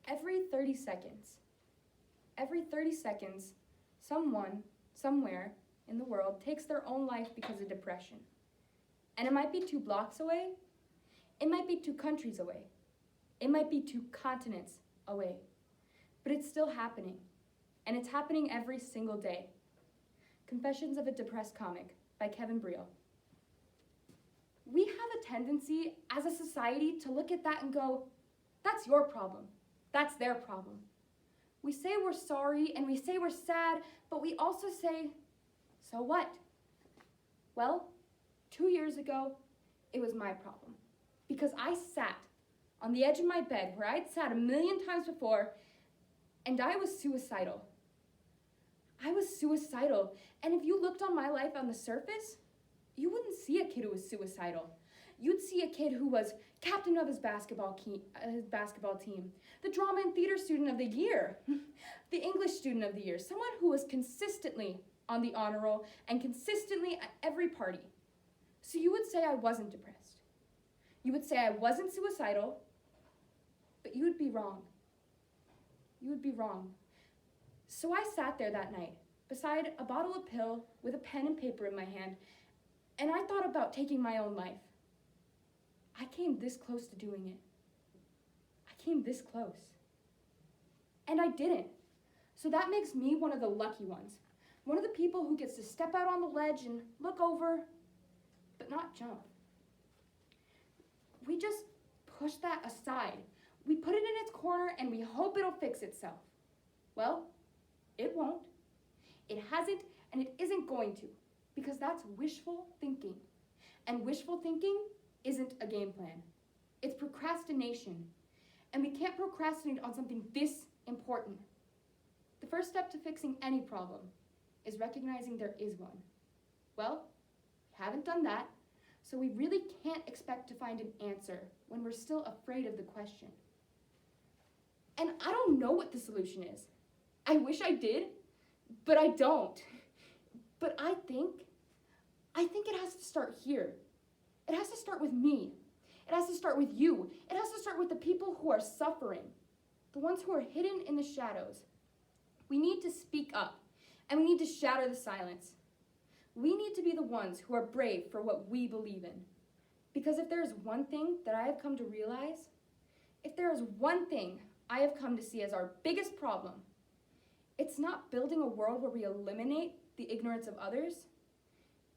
Every 30 seconds, someone, somewhere in the world takes their own life because of depression. And it might be 2 blocks away, it might be 2 countries away, it might be 2 continents away, but it's still happening, and it's happening every single day. Confessions of a Depressed Comic by Kevin Briel. We have a tendency as a society to look at that and go, that's your problem, that's their problem. We say we're sorry and we say we're sad, but we also say, so what? Well, 2 years ago, it was my problem because I sat on the edge of my bed where I'd sat a million times before, and I was suicidal. I was suicidal, and if you looked on my life on the surface, you wouldn't see a kid who was suicidal. You'd see a kid who was captain of his basketball team, the drama and theater student of the year, the English student of the year, someone who was consistently on the honor roll and consistently at every party. So you would say I wasn't depressed. You would say I wasn't suicidal, but you would be wrong. You would be wrong. So I sat there that night beside a bottle of pill with a pen and paper in my hand, and I thought about taking my own life. I came this close to doing it. I came this close. And I didn't. So that makes me one of the lucky ones. One of the people who gets to step out on the ledge and look over, but not jump. We just push that aside. We put it in its corner and we hope it'll fix itself. Well, it won't. It hasn't, and it isn't going to, because that's wishful thinking. And wishful thinking isn't a game plan. It's procrastination. And we can't procrastinate on something this important. The first step to fixing any problem is recognizing there is one. Well, we haven't done that, so we really can't expect to find an answer when we're still afraid of the question. And I don't know what the solution is. I wish I did, but I don't. But I think it has to start here. It has to start with me. It has to start with you. It has to start with the people who are suffering, the ones who are hidden in the shadows. We need to speak up, and we need to shatter the silence. We need to be the ones who are brave for what we believe in. Because if there is one thing that I have come to realize, if there is one thing I have come to see as our biggest problem, it's not building a world where we eliminate the ignorance of others.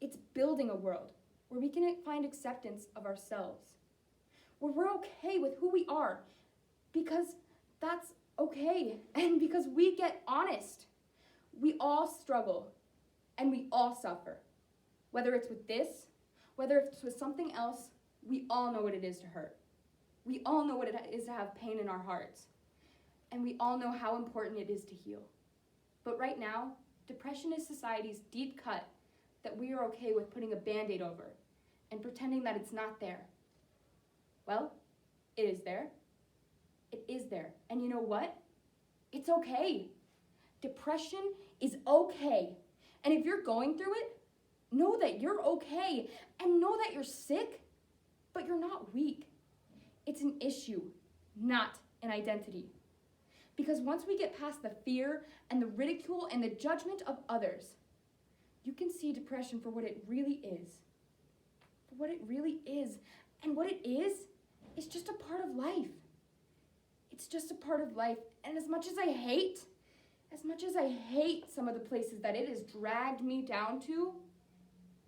It's building a world where we can find acceptance of ourselves, where we're okay with who we are, because that's okay, and because we get honest. We all struggle, and we all suffer. Whether it's with this, whether it's with something else, we all know what it is to hurt. We all know what it is to have pain in our hearts, and we all know how important it is to heal. But right now, depression is society's deep cut that we are okay with putting a Band-Aid over and pretending that it's not there. Well, it is there. It is there. And you know what? It's okay. Depression is okay. And if you're going through it, know that you're okay and know that you're sick, but you're not weak. It's an issue, not an identity. Because once we get past the fear and the ridicule and the judgment of others, you can see depression for what it really is. For what it really is. And what it is just a part of life. It's just a part of life. And as much as I hate some of the places that it has dragged me down to,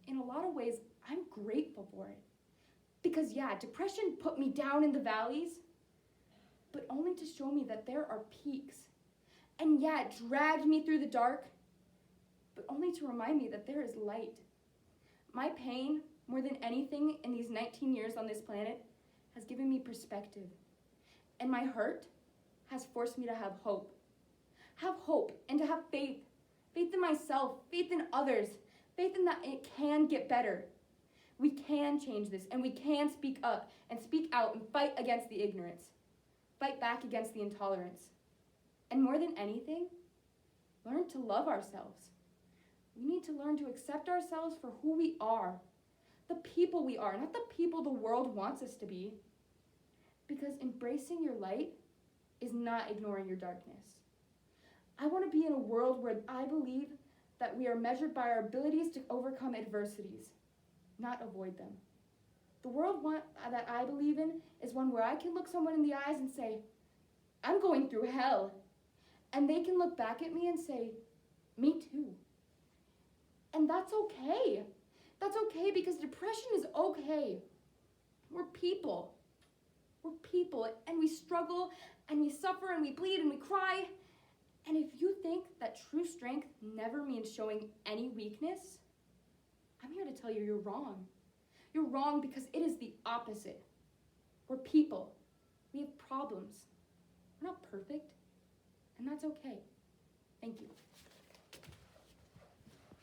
in a lot of ways, I'm grateful for it. Because yeah, depression put me down in the valleys, but only to show me that there are peaks. And yeah, it dragged me through the dark, but only to remind me that there is light. My pain, more than anything in these 19 years on this planet, has given me perspective. And my hurt has forced me to have hope. Have hope and to have faith. Faith in myself, faith in others, faith in that it can get better. We can change this, and we can speak up and speak out and fight against the ignorance. Fight back against the intolerance. And more than anything, learn to love ourselves. We need to learn to accept ourselves for who we are, the people we are, not the people the world wants us to be. Because embracing your light is not ignoring your darkness. I want to be in a world where I believe that we are measured by our abilities to overcome adversities, not avoid them. The world that I believe in is one where I can look someone in the eyes and say, I'm going through hell. And they can look back at me and say, me too. And that's okay. That's okay because depression is okay. We're people. We're people, and we struggle, and we suffer, and we bleed, and we cry. And if you think that true strength never means showing any weakness, I'm here to tell you you're wrong. You're wrong because it is the opposite. We're people. We have problems. We're not perfect, and that's okay. Thank you.